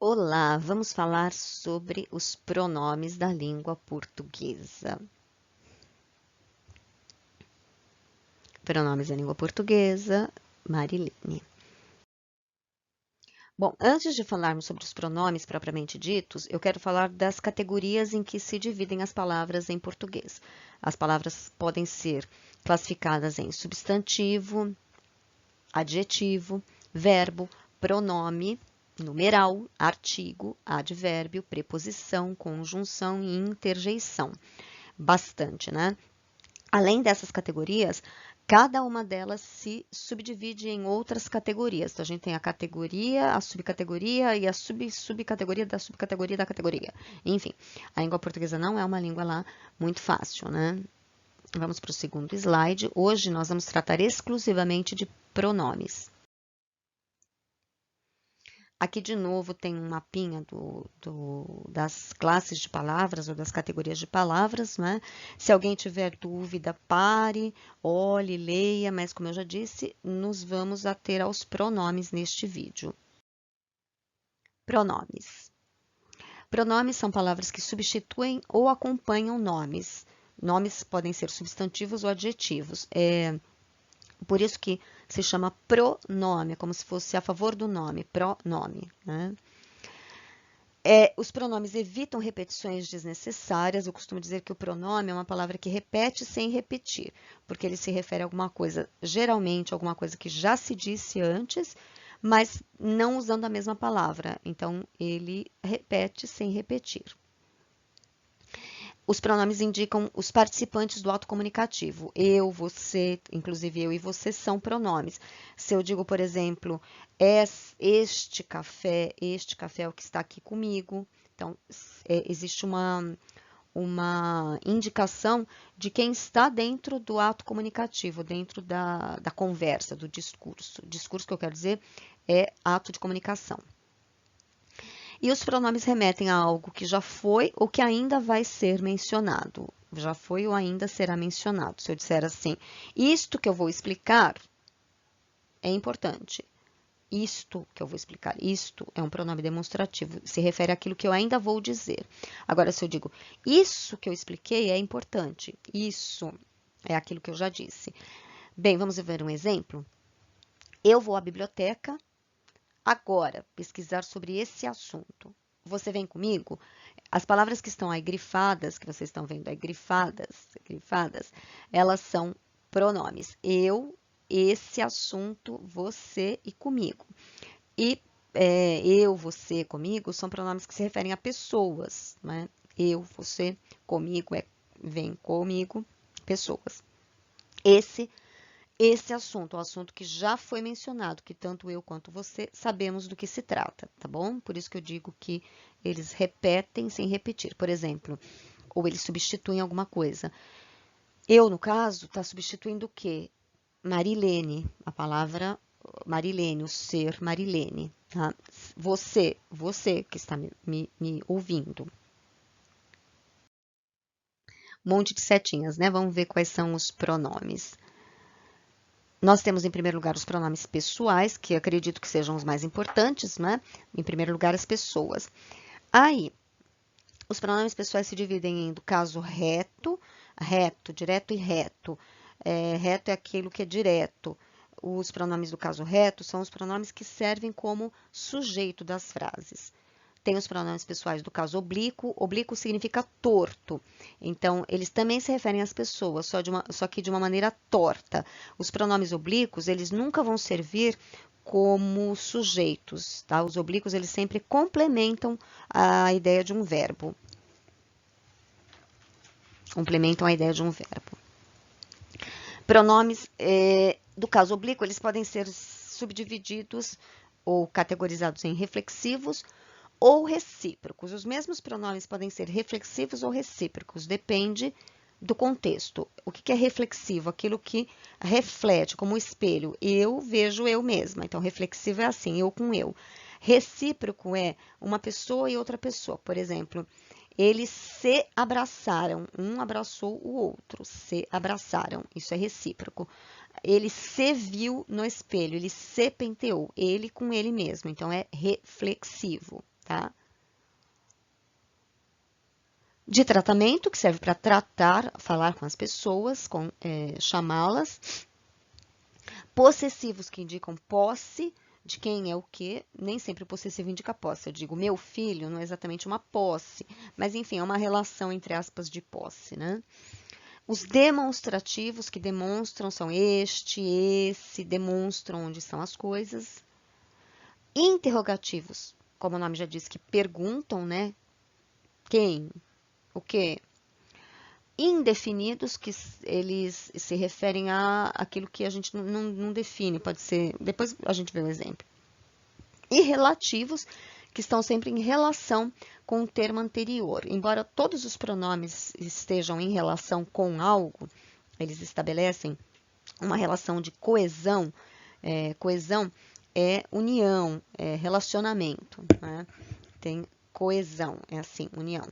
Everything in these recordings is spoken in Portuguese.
Olá, vamos falar sobre os pronomes da língua portuguesa. Pronomes da língua portuguesa, Marilene. Bom, antes de falarmos sobre os pronomes propriamente ditos, eu quero falar das categorias em que se dividem as palavras em português. As palavras podem ser classificadas em substantivo, adjetivo, verbo, pronome, numeral, artigo, advérbio, preposição, conjunção e interjeição. Bastante, né? Além dessas categorias, cada uma delas se subdivide em outras categorias. Então, a gente tem a categoria, a subcategoria e a subcategoria da subcategoria da categoria. Enfim, a língua portuguesa não é uma língua lá muito fácil, né? Vamos para o segundo slide. Hoje nós vamos tratar exclusivamente de pronomes. Aqui, de novo, tem um mapinha das classes de palavras ou das categorias de palavras, né? Se alguém tiver dúvida, pare, olhe, leia, mas, como eu já disse, nos vamos ater aos pronomes neste vídeo. Pronomes. Pronomes são palavras que substituem ou acompanham nomes. Nomes podem ser substantivos ou adjetivos. Por isso que se chama pronome, como se fosse a favor do nome, pronome, né? Os pronomes evitam repetições desnecessárias. Eu costumo dizer que o pronome é uma palavra que repete sem repetir, porque ele se refere a alguma coisa, geralmente alguma coisa que já se disse antes, mas não usando a mesma palavra. Então, ele repete sem repetir. Os pronomes indicam os participantes do ato comunicativo. Eu, você, inclusive eu e você são pronomes. Se eu digo, por exemplo, este café é o que está aqui comigo. Então, existe uma indicação de quem está dentro do ato comunicativo, dentro da conversa, do discurso. Discurso que eu quero dizer é ato de comunicação. E os pronomes remetem a algo que já foi ou que ainda vai ser mencionado. Já foi ou ainda será mencionado. Se eu disser assim, isto que eu vou explicar é importante. Isto que eu vou explicar, isto é um pronome demonstrativo, se refere àquilo que eu ainda vou dizer. Agora, se eu digo, isso que eu expliquei é importante, isso é aquilo que eu já disse. Bem, vamos ver um exemplo? Eu vou à biblioteca agora pesquisar sobre esse assunto. Você vem comigo? As palavras que estão aí grifadas, que vocês estão vendo aí grifadas, elas são pronomes. Eu, esse assunto, você e comigo. E eu, você, comigo são pronomes que se referem a pessoas, né? Eu, você, comigo, vem comigo, pessoas. Esse assunto, o assunto que já foi mencionado, que tanto eu quanto você sabemos do que se trata, tá bom? Por isso que eu digo que eles repetem sem repetir. Por exemplo, ou eles substituem alguma coisa. Eu, no caso, está substituindo o quê? Marilene, a palavra Marilene, o ser Marilene. Tá? Você que está me ouvindo. Um monte de setinhas, né? Vamos ver quais são os pronomes. Nós temos, em primeiro lugar, os pronomes pessoais, que acredito que sejam os mais importantes, né? Em primeiro lugar, as pessoas. Aí, os pronomes pessoais se dividem em do caso reto, direto e reto. Reto é aquilo que é direto. Os pronomes do caso reto são os pronomes que servem como sujeito das frases. Tem os pronomes pessoais do caso oblíquo. Oblíquo significa torto. Então, eles também se referem às pessoas, só que de uma maneira torta. Os pronomes oblíquos, eles nunca vão servir como sujeitos, tá? Os oblíquos, eles sempre complementam a ideia de um verbo. Complementam a ideia de um verbo. Pronomes do caso oblíquo, eles podem ser subdivididos ou categorizados em reflexivos ou recíprocos. Os mesmos pronomes podem ser reflexivos ou recíprocos, depende do contexto. O que é reflexivo? Aquilo que reflete, como o espelho. Eu vejo eu mesma. Então, reflexivo é assim, eu com eu. Recíproco é uma pessoa e outra pessoa. Por exemplo, eles se abraçaram, um abraçou o outro, se abraçaram. Isso é recíproco. Ele se viu no espelho, ele se penteou, ele com ele mesmo. Então, é reflexivo. tá? De tratamento, que serve para tratar, falar com as pessoas, chamá-las. Possessivos, que indicam posse de quem é o quê. Nem sempre o possessivo indica posse. Eu digo, meu filho não é exatamente uma posse, mas enfim, é uma relação, entre aspas, de posse, né? Os demonstrativos, que demonstram, são este, esse, demonstram onde são as coisas. Interrogativos, como o nome já diz, que perguntam, né? Quem? O quê? Indefinidos, que eles se referem a aquilo que a gente não define, pode ser, depois a gente vê um exemplo. E relativos, que estão sempre em relação com o termo anterior. Embora todos os pronomes estejam em relação com algo, eles estabelecem uma relação de coesão. Coesão é união, é relacionamento, né? Tem coesão, é assim, união.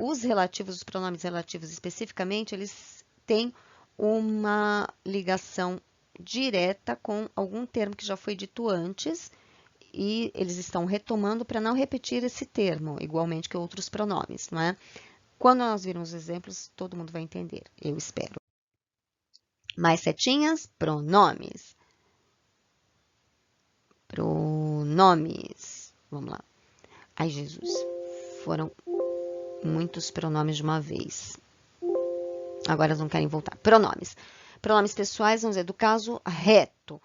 Os relativos, os pronomes relativos especificamente, eles têm uma ligação direta com algum termo que já foi dito antes e eles estão retomando para não repetir esse termo, igualmente que outros pronomes, não é? Quando nós virmos os exemplos, todo mundo vai entender, eu espero. Mais setinhas, pronomes. Pronomes. Vamos lá. Ai, Jesus, foram muitos pronomes de uma vez. Agora eles não querem voltar. Pronomes. Pronomes pessoais, vamos dizer, do caso reto.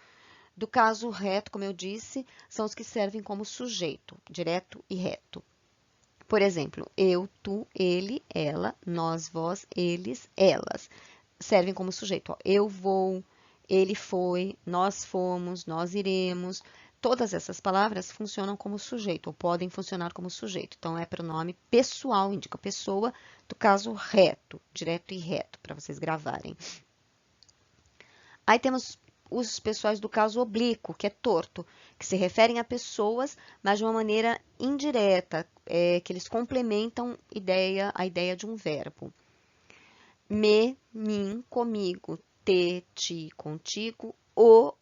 Do caso reto, como eu disse, são os que servem como sujeito, direto e reto. Por exemplo, eu, tu, ele, ela, nós, vós, eles, elas. Servem como sujeito. Ó. Eu vou, ele foi, nós fomos, nós iremos. Todas essas palavras funcionam como sujeito, ou podem funcionar como sujeito. Então, é pronome pessoal, indica pessoa, do caso reto, direto e reto, para vocês gravarem. Aí temos os pessoais do caso oblíquo, que é torto, que se referem a pessoas, mas de uma maneira indireta, que eles complementam a ideia de um verbo. Me, mim, comigo, te, ti, contigo,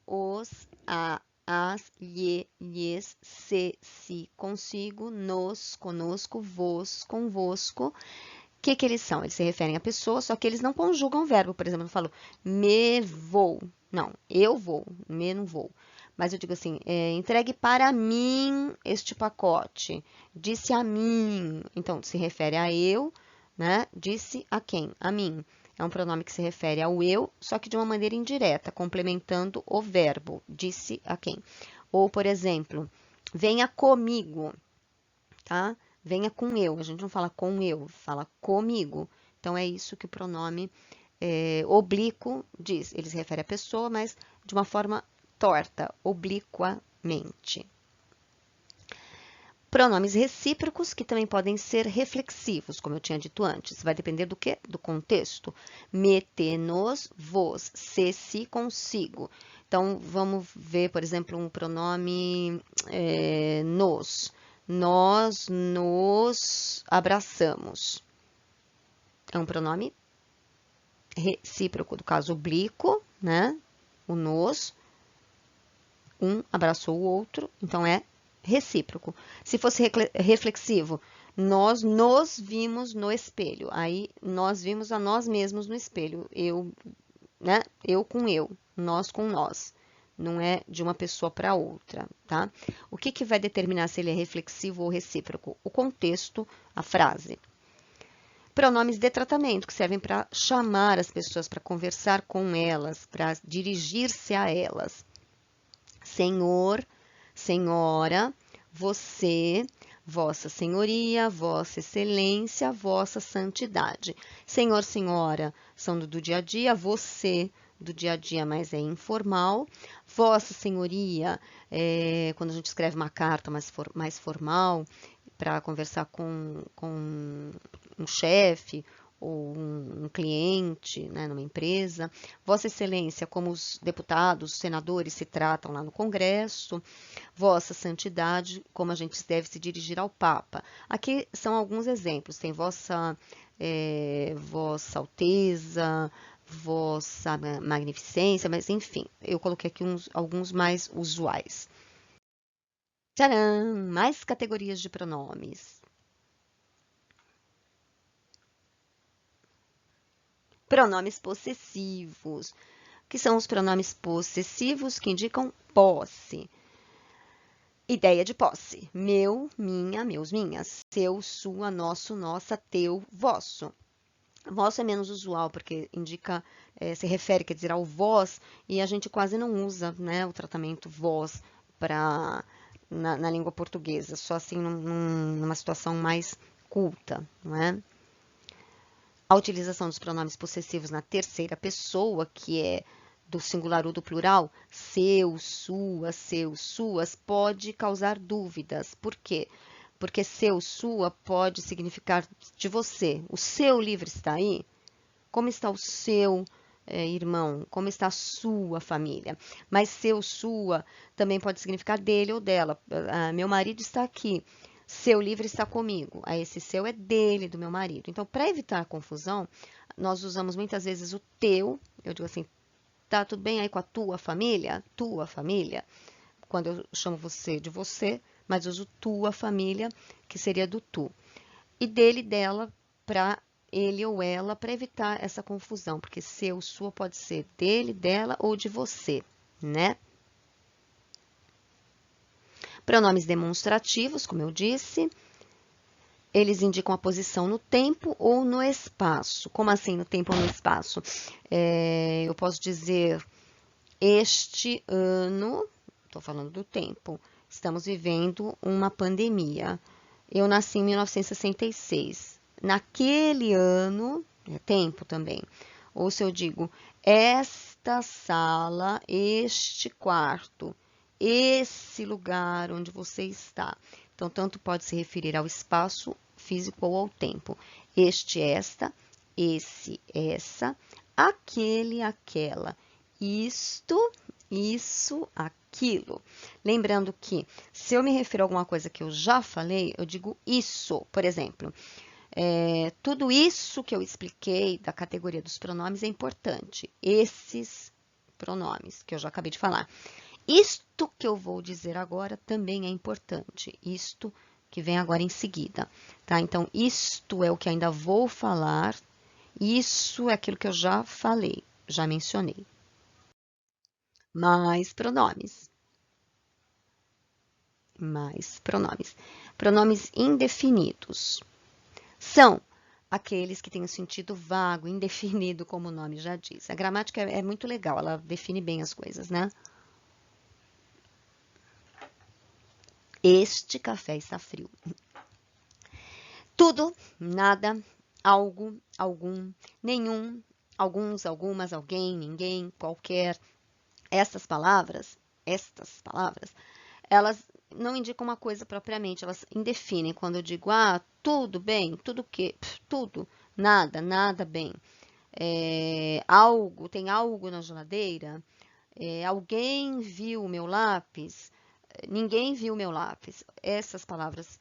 os, a, as, lhe, lhes, se, si, consigo, nos, conosco, vos, convosco. O que eles são? Eles se referem a pessoas, só que eles não conjugam o verbo. Por exemplo, eu falo me vou. Não, eu vou, me não vou. Mas eu digo assim, entregue para mim este pacote. Disse a mim. Então, se refere a eu, né? Disse a quem? A mim. É um pronome que se refere ao eu, só que de uma maneira indireta, complementando o verbo. Disse a quem? Ou, por exemplo, venha comigo, tá? Venha com eu. A gente não fala com eu, fala comigo. Então, é isso que o pronome oblíquo diz. Ele se refere à pessoa, mas de uma forma torta, obliquamente. Pronomes recíprocos, que também podem ser reflexivos, como eu tinha dito antes. Vai depender do quê? Do contexto. Me, te, nos, vos, se, si, consigo. Então, vamos ver, por exemplo, um pronome nos. Nós nos abraçamos. É um pronome recíproco, do caso oblíquo, né? O nos. Um abraçou o outro, então é recíproco. Se fosse reflexivo, nós nos vimos no espelho. Aí nós vimos a nós mesmos no espelho. Eu, né? Eu com eu, nós com nós. Não é de uma pessoa para outra, tá? O que vai determinar se ele é reflexivo ou recíproco? O contexto, a frase. Pronomes de tratamento, que servem para chamar as pessoas, para conversar com elas, para dirigir-se a elas. Senhor, senhora, você, vossa senhoria, vossa excelência, vossa santidade. Senhor, senhora são do dia a dia, você do dia a dia, mas é informal. Vossa senhoria, quando a gente escreve uma carta mais formal, para conversar com um chefe ou um cliente, né, numa empresa. Vossa Excelência, como os deputados, os senadores se tratam lá no Congresso. Vossa Santidade, como a gente deve se dirigir ao Papa. Aqui são alguns exemplos. Tem Vossa Alteza, Vossa Magnificência, mas enfim, eu coloquei aqui alguns mais usuais. Tcharam! Mais categorias de pronomes. Pronomes possessivos. Que são os pronomes possessivos que indicam posse. Ideia de posse. Meu, minha, meus, minhas. Seu, sua, nosso, nossa, teu, vosso. Vosso é menos usual, porque indica, se refere, quer dizer, ao vós, e a gente quase não usa, né, o tratamento vós na língua portuguesa, só assim numa situação mais culta, não é? A utilização dos pronomes possessivos na terceira pessoa, que é do singular ou do plural, seu, sua, seus, suas, pode causar dúvidas. Por quê? Porque seu, sua pode significar de você. O seu livro está aí? Como está o seu irmão? Como está a sua família? Mas seu, sua, também pode significar dele ou dela. Meu marido está aqui. Seu livro está comigo. Esse seu é dele, do meu marido. Então, para evitar a confusão, nós usamos muitas vezes o teu. Eu digo assim, tá tudo bem aí com a tua família? Tua família. Quando eu chamo você de você, mas uso tua família, que seria do tu. E dele, dela, para ele ou ela, para evitar essa confusão, porque seu, sua pode ser dele, dela ou de você, né? Pronomes demonstrativos, como eu disse, eles indicam a posição no tempo ou no espaço. Como assim no tempo ou no espaço? Eu posso dizer, este ano, estou falando do tempo, estamos vivendo uma pandemia. Eu nasci em 1966. Naquele ano, é tempo também. Ou se eu digo, esta sala, este quarto, esse lugar onde você está. Então, tanto pode se referir ao espaço físico ou ao tempo. Este, esta, esse, essa, aquele, aquela, isto, isso, aquilo. Lembrando que, se eu me refiro a alguma coisa que eu já falei, eu digo isso. Por exemplo, tudo isso que eu expliquei da categoria dos pronomes é importante. Esses pronomes que eu já acabei de falar. Isto que eu vou dizer agora também é importante. Isto que vem agora em seguida, tá? Então, isto é o que ainda vou falar. Isso é aquilo que eu já falei, já mencionei. Mais pronomes. Mais pronomes. Pronomes indefinidos. São aqueles que têm um sentido vago, indefinido, como o nome já diz. A gramática é muito legal, ela define bem as coisas, né? Este café está frio. Tudo, nada, algo, algum, nenhum, alguns, algumas, alguém, ninguém, qualquer. Estas palavras, elas não indicam uma coisa propriamente, elas indefinem. Quando eu digo, tudo bem, tudo o quê? Tudo, nada, nada bem. Algo, tem algo na geladeira? Alguém viu o meu lápis? Ninguém viu o meu lápis. Essas palavras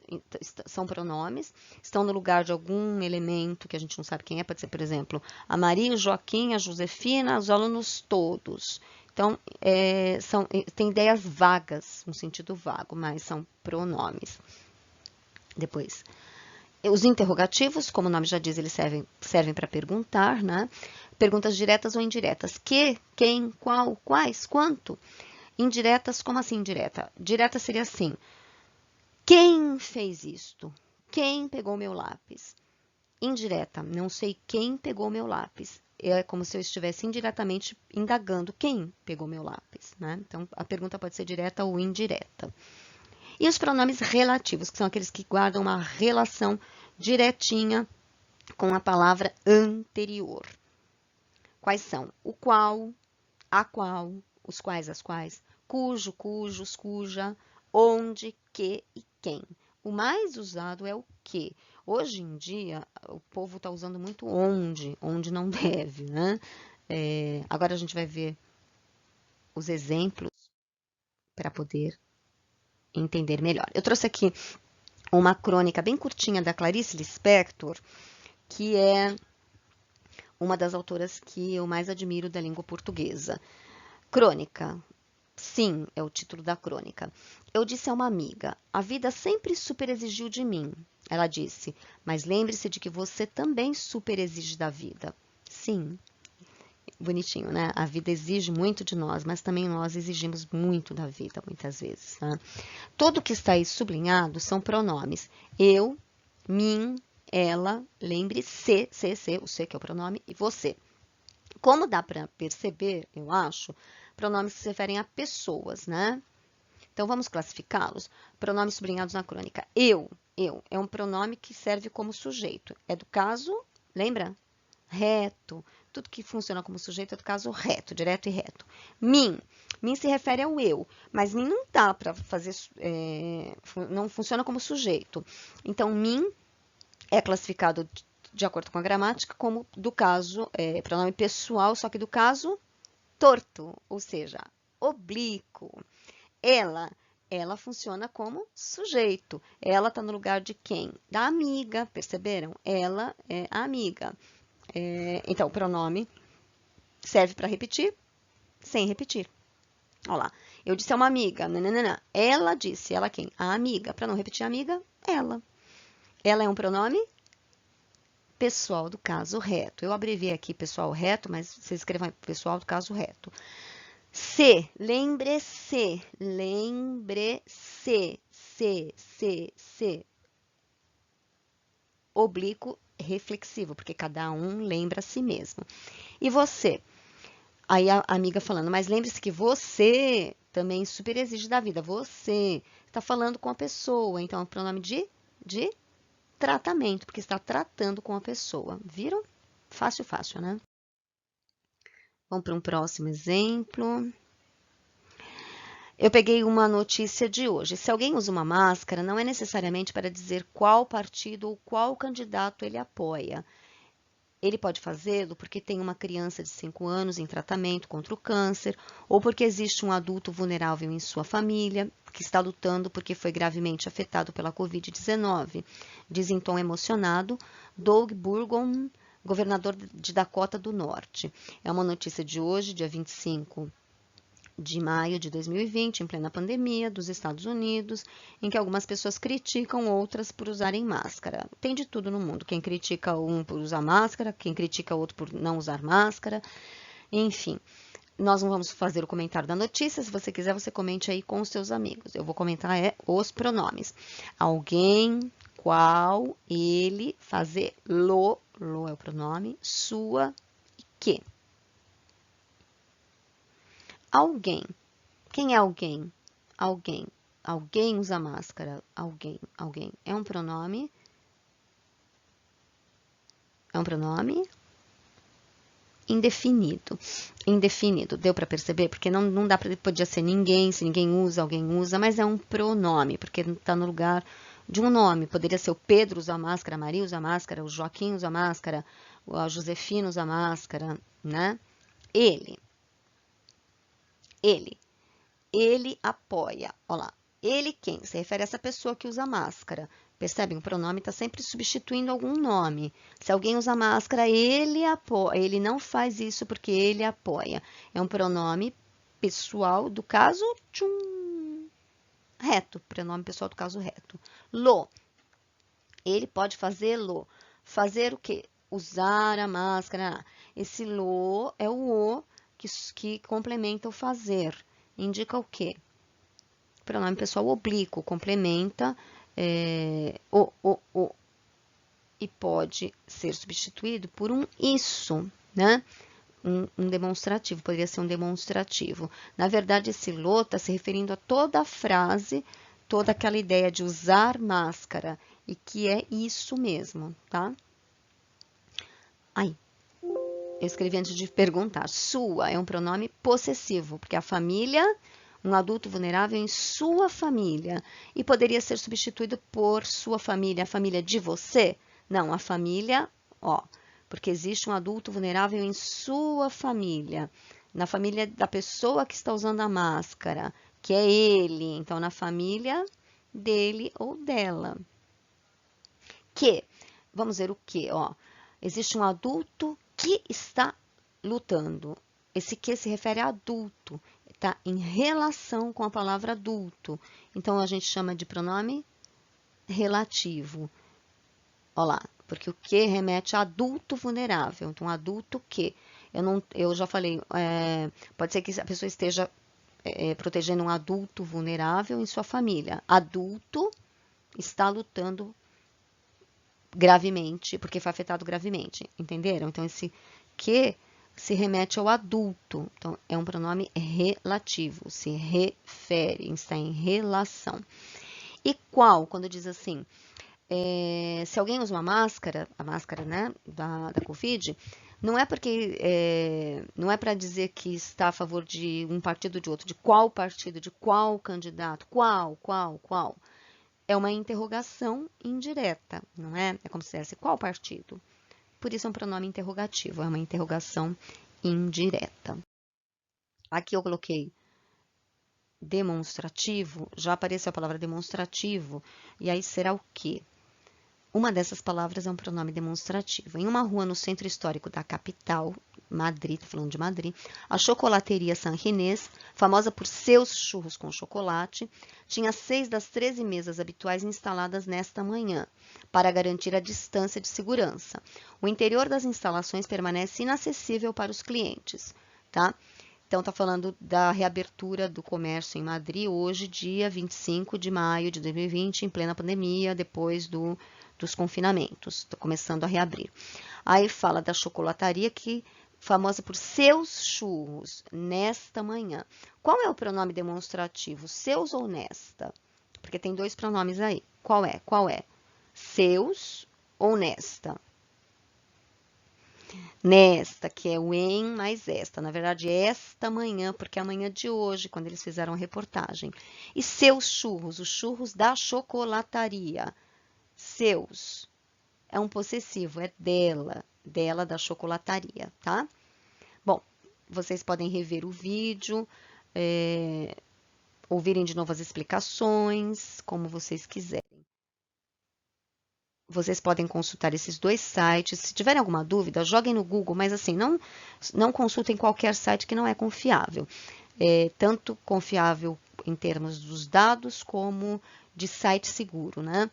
são pronomes, estão no lugar de algum elemento que a gente não sabe quem é. Pode ser, por exemplo, a Maria, o Joaquim, a Josefina, os alunos todos. Então, tem ideias vagas, um sentido vago, mas são pronomes. Depois, os interrogativos, como o nome já diz, eles servem para perguntar, né? Perguntas diretas ou indiretas. Que, quem, qual, quais, quanto. Indiretas, como assim indireta? Direta seria assim, quem fez isto? Quem pegou meu lápis? Indireta, não sei quem pegou meu lápis. É como se eu estivesse indiretamente indagando quem pegou meu lápis, né? Então, a pergunta pode ser direta ou indireta. E os pronomes relativos, que são aqueles que guardam uma relação diretinha com a palavra anterior. Quais são? O qual, a qual, os quais, as quais, cujo, cujos, cuja, onde, que e quem. O mais usado é o que. Hoje em dia, o povo está usando muito onde não deve, né? Agora a gente vai ver os exemplos para poder entender melhor. Eu trouxe aqui uma crônica bem curtinha da Clarice Lispector, que é uma das autoras que eu mais admiro da língua portuguesa. Crônica. Sim, é o título da crônica. Eu disse a uma amiga: a vida sempre super exigiu de mim. Ela disse: mas lembre-se de que você também super exige da vida. Sim, bonitinho, né? A vida exige muito de nós, mas também nós exigimos muito da vida, muitas vezes, né? Tudo que está aí sublinhado são pronomes. Eu, mim, ela, lembre-se, o se que é o pronome, e você. Como dá para perceber, eu acho, pronomes que se referem a pessoas, né? Então, vamos classificá-los. Pronomes sublinhados na crônica. Eu, é um pronome que serve como sujeito. É do caso, lembra? Reto. Tudo que funciona como sujeito é do caso reto, direto e reto. Mim se refere ao eu, mas mim não dá para fazer, não funciona como sujeito. Então, mim é classificado de acordo com a gramática como do caso, pronome pessoal, só que do caso torto, ou seja, oblíquo. Ela, ela funciona como sujeito. Ela está no lugar de quem? Da amiga, perceberam? Ela é a amiga. Então, o pronome serve para repetir sem repetir. Olha lá. Eu disse a uma amiga, nananana. Ela disse, ela quem? A amiga. Para não repetir a amiga, ela. Ela é um pronome pessoal do caso reto. Eu abreviei aqui pessoal reto, mas vocês escrevam pessoal do caso reto. Lembre-se, se. Oblíquo reflexivo, porque cada um lembra a si mesmo. E você? Aí a amiga falando, mas lembre-se que você também super exige da vida. Você está falando com a pessoa, então é um pronome de tratamento, porque está tratando com a pessoa. Viram? Fácil, fácil, né? Vamos para um próximo exemplo. Eu peguei uma notícia de hoje. Se alguém usa uma máscara, não é necessariamente para dizer qual partido ou qual candidato ele apoia. Ele pode fazê-lo porque tem uma criança de 5 anos em tratamento contra o câncer, ou porque existe um adulto vulnerável em sua família que está lutando porque foi gravemente afetado pela Covid-19, diz em tom emocionado Doug Burgum, governador de Dakota do Norte. É uma notícia de hoje, dia 25 de maio de 2020, em plena pandemia dos Estados Unidos, em que algumas pessoas criticam outras por usarem máscara. Tem de tudo no mundo. Quem critica um por usar máscara, quem critica outro por não usar máscara, enfim. Nós não vamos fazer o comentário da notícia. Se você quiser, você comente aí com os seus amigos. Eu vou comentar os pronomes. Alguém, qual, ele, fazê-lo, lo é o pronome, sua e que. Alguém. Quem é alguém? Alguém. Alguém usa máscara. Alguém. É um pronome? É um pronome indefinido. Indefinido. Deu para perceber? Porque não dá para. Podia ser ninguém, se ninguém usa, alguém usa, mas é um pronome, porque está no lugar de um nome. Poderia ser o Pedro usa máscara, a Maria usa máscara, o Joaquim usa máscara, a Josefina usa máscara, né? Ele. Ele. Ele apoia. Olha lá. Ele quem? Se refere a essa pessoa que usa máscara. Percebem? O pronome está sempre substituindo algum nome. Se alguém usa máscara, ele apoia. Ele não faz isso porque ele apoia. É um pronome pessoal do caso reto. Pronome pessoal do caso reto. Lo. Ele pode fazê-lo. Fazer o quê? Usar a máscara. Esse lo é o o que complementa o fazer. Indica o quê? Pronome pessoal oblíquo, complementa o e pode ser substituído por um isso, né? Um demonstrativo, poderia ser um demonstrativo. Na verdade, esse lo está se referindo a toda a frase, toda aquela ideia de usar máscara, e que é isso mesmo, tá? Aí, eu escrevi antes de perguntar. Sua é um pronome possessivo, porque a família, um adulto vulnerável em sua família. E poderia ser substituído por sua família, a família de você? Não, a família, ó, porque existe um adulto vulnerável em sua família. Na família da pessoa que está usando a máscara, que é ele. Então, na família dele ou dela. Que, vamos ver o que, ó. Existe um adulto que está lutando. Esse que se refere a adulto. está em relação com a palavra adulto. Então, a gente chama de pronome relativo. Olha lá, porque o que remete a adulto vulnerável. Então, adulto que? Eu já falei, pode ser que a pessoa esteja protegendo um adulto vulnerável em sua família. Adulto está lutando gravemente, porque foi afetado gravemente, entenderam? Então, esse que se remete ao adulto. Então, é um pronome relativo, se refere, está em relação. E qual, quando diz assim, se alguém usa uma máscara, a máscara, né, da Covid, não é porque, não é para dizer que está a favor de um partido ou de outro, de qual partido, de qual candidato, qual. É uma interrogação indireta, não é? É como se dissesse qual partido. Por isso é um pronome interrogativo, é uma interrogação indireta. Aqui eu coloquei demonstrativo, já apareceu a palavra demonstrativo, e aí será o quê? Uma dessas palavras é um pronome demonstrativo. Em uma rua no centro histórico da capital, Madrid, estou falando de Madrid, a chocolateria San Ginés, famosa por seus churros com chocolate, tinha 6 das 13 mesas habituais instaladas nesta manhã, para garantir a distância de segurança. O interior das instalações permanece inacessível para os clientes, tá? Então, está falando da reabertura do comércio em Madrid, hoje, dia 25 de maio de 2020, em plena pandemia, depois dos confinamentos, está começando a reabrir. Aí fala da chocolataria, que famosa por seus churros, nesta manhã. Qual é o pronome demonstrativo, seus ou nesta? Porque tem 2 pronomes aí. Qual é? Seus ou nesta? Nesta, que é o em mais esta. Na verdade, esta manhã, porque é a manhã de hoje, quando eles fizeram a reportagem. E seus churros, os churros da chocolataria. Seus. É um possessivo, é dela da chocolataria, tá? Bom, vocês podem rever o vídeo, ouvirem de novo as explicações, como vocês quiserem. Vocês podem consultar esses 2 sites. Se tiverem alguma dúvida, joguem no Google, mas assim, não consultem qualquer site que não é confiável. Tanto confiável em termos dos dados, como de site seguro, né?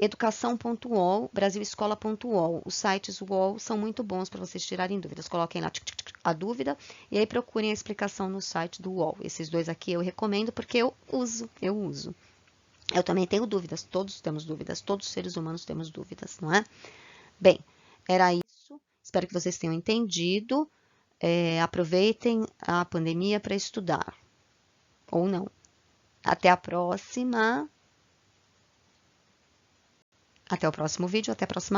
Educação.uol, brasilescola.uol. Os sites UOL são muito bons para vocês tirarem dúvidas. Coloquem lá a dúvida e aí procurem a explicação no site do UOL. Esses 2 aqui eu recomendo porque eu uso. Eu também tenho dúvidas, todos temos dúvidas, todos os seres humanos temos dúvidas, não é? Bem, era isso. Espero que vocês tenham entendido. Aproveitem a pandemia para estudar. Ou não. Até a próxima. Até o próximo vídeo, até a próxima aula.